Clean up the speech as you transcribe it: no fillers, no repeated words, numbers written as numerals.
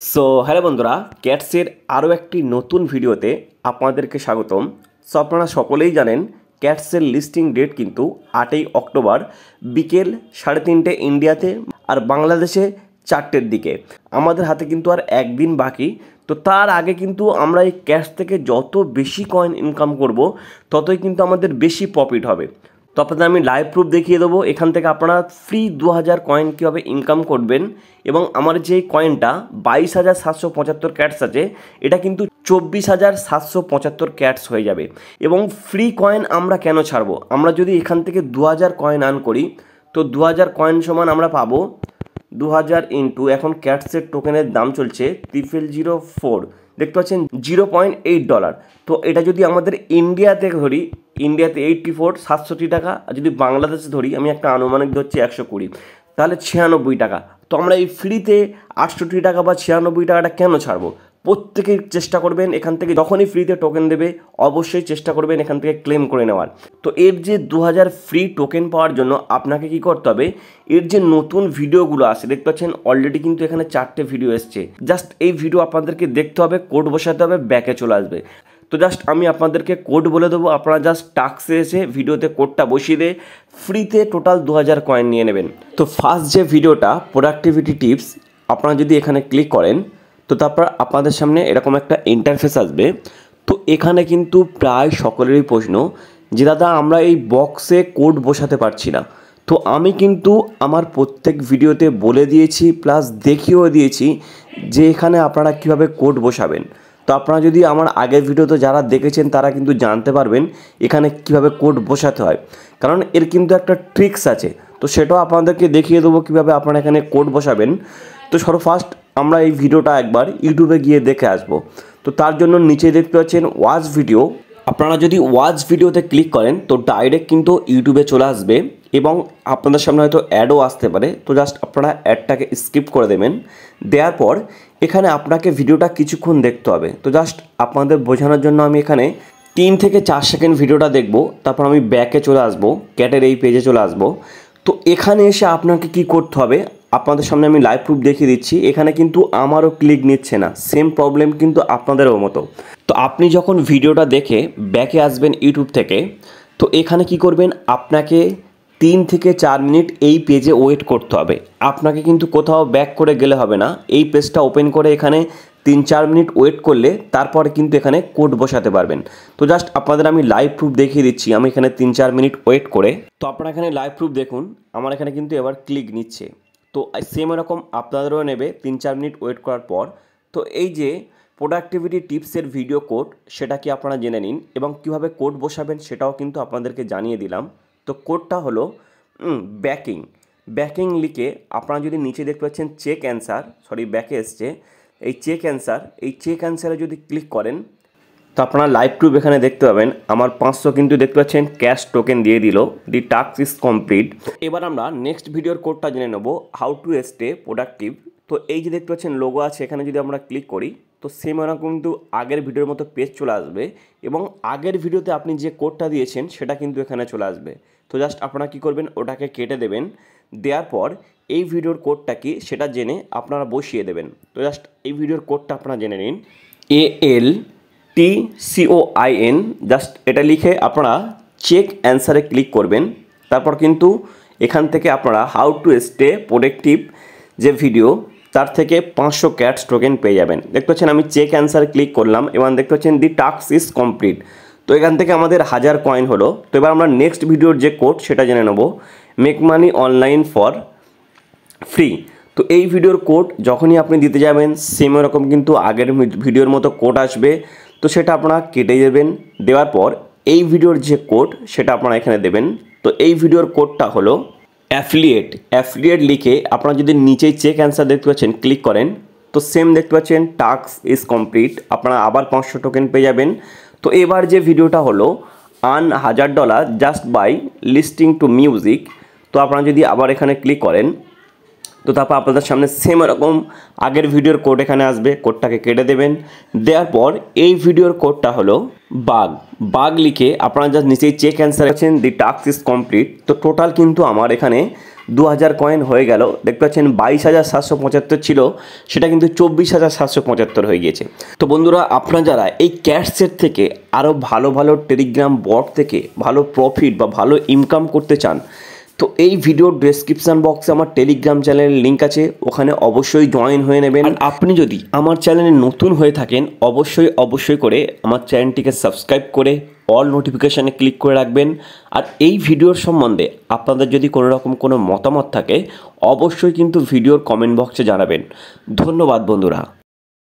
Hello বন্ধুরা, ক্যাটসের আরও একটি নতুন ভিডিওতে আপনাদেরকে স্বাগতম। আপনারা সকলেই জানেন ক্যাটসের লিস্টিং ডেট কিন্তু 8ই অক্টোবর বিকেল 3:30 ইন্ডিয়াতে আর বাংলাদেশে 4টের দিকে। আমাদের হাতে কিন্তু আর একদিন বাকি। তো তার আগে কিন্তু আমরা এই ক্যাটস থেকে যত বেশি কয়েন ইনকাম করব ততই কিন্তু আমাদের বেশি প্রফিট হবে। তো আপনাদের আমি লাইভ প্রুফ দেখিয়ে দেবো। এখান থেকে আপনারা ফ্রি 2000 কয়েন কীভাবে ইনকাম করবেন এবং আমার যে কয়েনটা 22,775 ক্যাটস আছে এটা কিন্তু 24,775 ক্যাটস হয়ে যাবে। এবং ফ্রি কয়েন আমরা কেন ছাড়বো? আমরা যদি এখান থেকে 2000 কয়েন আর্ন করি তো 2000 কয়েন সমান আমরা পাবো 2000 ইন্টু, এখন ক্যাটসের টোকেনের দাম চলছে 0004, দেখতে পাচ্ছেন $0.8। তো এটা যদি আমাদের ইন্ডিয়াতে ধরি, ইন্ডিয়াতে 84 760 টাকা, আর যদি বাংলাদেশে ধরি আমি একটা আনুমানিক ধরছি 120, তাহলে 96 টাকা। তো আমরা এই ফ্রিতে 68 টাকা বা 96 টাকাটা কেন ছাড়বো? প্রত্যেকেই চেষ্টা করবেন এখান থেকে যখনই ফ্রিতে টোকেন দেবে অবশ্যই চেষ্টা করবেন এখান থেকে ক্লেম করে নেওয়ার। তো এর যে 2000 ফ্রি টোকেন পাওয়ার জন্য আপনাকে কি করতে হবে, এর যে নতুন ভিডিওগুলো আসে দেখতে পাচ্ছেন অলরেডি কিন্তু এখানে 4টে ভিডিও এসছে। জাস্ট এই ভিডিও আপনাদেরকে দেখতে হবে, কোড বসাতে হবে, ব্যাকে চলে আসবে। তো জাস্ট আমি আপনাদেরকে কোড বলে দেবো, আপনারা জাস্ট টাস্কে এসে ভিডিওতে কোডটা বসিয়ে দিয়ে ফ্রিতে টোটাল 2000 কয়েন নিয়ে নেবেন। তো ফার্স্ট যে ভিডিওটা প্রোডাক্টিভিটি টিপস, আপনারা যদি এখানে ক্লিক করেন তো তারপর আপনাদের সামনে এরকম একটা ইন্টারফেস আসবে। তো এখানে কিন্তু প্রায় সকলেরই প্রশ্ন যে দাদা আমরা এই বক্সে কোড বসাতে পারছি না। তো আমি কিন্তু আমার প্রত্যেক ভিডিওতে বলে দিয়েছি প্লাস দেখিয়েও দিয়েছি যে এখানে আপনারা কীভাবে কোড বসাবেন। তো আপনারা যদি আমার আগের ভিডিওতে যারা দেখেছেন তারা কিন্তু জানতে পারবেন এখানে কিভাবে কোড বসাতে হয়, কারণ এর কিন্তু একটা ট্রিক্স আছে। তো সেটাও আপনাদেরকে দেখিয়ে দেবো কীভাবে আপনারা এখানে কোড বসাবেন। তো ফার্স্ট আমরা এই ভিডিওটা একবার ইউটিউবে গিয়ে দেখে আসবো। তো তার জন্য নিচে দেখতে পাচ্ছেন ওয়াচ ভিডিও, আপনারা যদি ওয়াচ ভিডিওতে ক্লিক করেন তো ডাইরেক্ট কিন্তু ইউটিউবে চলে আসবে এবং আপনাদের সামনে হয়তো অ্যাডও আসতে পারে। তো জাস্ট আপনারা অ্যাডটাকে স্কিপ করে দেবেন। দেওয়ার পর এখানে আপনাকে ভিডিওটা কিছুক্ষণ দেখতে হবে। তো জাস্ট আপনাদের বোঝানোর জন্য আমি এখানে 3 থেকে 4 সেকেন্ড ভিডিওটা দেখব, তারপর আমি ব্যাকে চলে আসবো, ক্যাটের এই পেজে চলে আসবো। তো এখানে এসে আপনাকে কি করতে হবে আপনাদের সামনে আমি লাইভ প্রুফ দেখিয়ে দিচ্ছি। এখানে কিন্তু আমারও ক্লিক নিচ্ছে না, সেম প্রবলেম কিন্তু আপনাদেরও মতো। তো আপনি যখন ভিডিওটা দেখে ব্যাকে আসবেন ইউটিউব থেকে, তো এখানে কি করবেন, আপনাকে 3 থেকে 4 মিনিট এই পেজে ওয়েট করতে হবে। আপনাকে কিন্তু কোথাও ব্যাক করে গেলে হবে না, এই পেজটা ওপেন করে এখানে 3-4 মিনিট ওয়েট করলে তারপরে কিন্তু এখানে কোড বসাতে পারবেন। তো জাস্ট আপনাদের আমি লাইভ প্রুফ দেখিয়ে দিচ্ছি। আমি এখানে 3-4 মিনিট ওয়েট করে, তো আপনারা এখানে লাইভ প্রুফ দেখুন আমার এখানে কিন্তু এবার ক্লিক নিচ্ছে। তো সেম এরকম আপনাদেরও নেবে 3-4 মিনিট ওয়েট করার পর। তো এই যে প্রোডাক্টিভিটি টিপসের ভিডিও কোড সেটা কি আপনারা জেনে নিন এবং কীভাবে কোড বসাবেন সেটাও কিন্তু আপনাদেরকে জানিয়ে দিলাম। তো কোডটা হলো ব্যাকিং লিখে আপনারা যদি নিচে দেখতে পাচ্ছেন চেক অ্যান্সার, ব্যাকে এসছে এই চেক অ্যান্সারে যদি ক্লিক করেন তো আপনারা লাইভ প্রুফ এখানে দেখতে পাবেন আমার 500 কিন্তু দেখতে পাচ্ছেন ক্যাশ টোকেন দিয়ে দিল, দি টাস্ক ইজ কমপ্লিট। এবার আমরা নেক্সট ভিডিওর কোডটা জেনে নেব, হাউ টু স্টে প্রোডাক্টিভ। তো এই যে দেখতে পাচ্ছেন লোগো আছে, এখানে যদি আমরা ক্লিক করি তো সেম এরকম কিন্তু আগের ভিডিওর মতো পেজ চলে আসবে এবং আগের ভিডিওতে আপনি যে কোডটা দিয়েছেন সেটা কিন্তু এখানে চলে আসবে। তো জাস্ট আপনারা কী করবেন, ওটাকে কেটে দেবেন। দেওয়ার পর এই ভিডিওর কোডটা কি সেটা জেনে আপনারা বসিয়ে দেবেন। তো জাস্ট এই ভিডিওর কোডটা আপনারা জেনে নিন, ALTCOIN, জাস্ট এটা লিখে আপনারা চেক অ্যান্সারে ক্লিক করবেন। তারপর কিন্তু এখান থেকে আপনারা হাউ টু স্টে প্রোডাক্টিভ যে ভিডিও তার থেকে 500 ক্যাটস টোকেন পেয়ে যাবেন। দেখতে পাচ্ছেন আমি চেক অ্যান্সারে ক্লিক করলাম এবং দেখতে পাচ্ছেন দি টাস্ক ইজ কমপ্লিট। তো এখান থেকে আমাদের 1000 কয়েন হলো। তো এবার আমরা নেক্সট ভিডিওর যে কোড সেটা জেনে নেব, make money online for free. তো এই ভিডিওর কোড যখনই আপনি দিতে যাবেন সেম এরকম কিন্তু আগের ভিডিওর মতো কোড আসবে। তো সেটা আপনারা কেটে দেবেন। দেওয়ার পর এই ভিডিওর যে কোড সেটা আপনারা এখানে দেবেন। তো এই ভিডিওর কোডটা হলো অ্যাফিলিয়েট লিখে আপনারা যদি নিচেই চেক অ্যান্সার দেখতে পাচ্ছেন ক্লিক করেন তো সেম দেখতে পাচ্ছেন টাস্ক ইজ কমপ্লিট, আপনারা আবার 500 টোকেন পেয়ে যাবেন। তো এবার যে ভিডিওটা হলো earn $1000 just by listening to music. তো আপনারা যদি আবার এখানে ক্লিক করেন তো তারপর আপনাদের সামনে সেম এরকম আগের ভিডিওর কোড এখানে আসবে, কোডটাকে কেটে দেবেন। দেওয়ার পর এই ভিডিওর কোডটা হলো বাগ লিখে আপনারা জাস্ট নিচেই চেক অ্যান্সার আছেন দি টাস্ক ইজ কমপ্লিট। তো টোটাল কিন্তু আমার এখানে 2000 কয়েন হয়ে গেল। দেখতে পাচ্ছেন 22,775 ছিল, সেটা কিন্তু 24,775 হয়ে গিয়েছে। তো বন্ধুরা, আপনারা যারা এই ক্যাটসেট থেকে আরও ভালো ভালো টেলিগ্রাম বট থেকে ভালো প্রফিট বা ভালো ইনকাম করতে চান, তো এই ভিডিওর ডেসক্রিপশান বক্সে আমার টেলিগ্রাম চ্যানেলের লিঙ্ক আছে, ওখানে অবশ্যই জয়েন হয়ে নেবেন। আর আপনি যদি আমার চ্যানেলে নতুন হয়ে থাকেন, অবশ্যই করে আমার চ্যানেলটিকে সাবস্ক্রাইব করে অল নোটিফিকেশানে ক্লিক করে রাখবেন। আর এই ভিডিওর সম্বন্ধে আপনাদের যদি কোনো রকম কোনো মতামত থাকে, অবশ্যই কিন্তু ভিডিওর কমেন্ট বক্সে জানাবেন। ধন্যবাদ বন্ধুরা।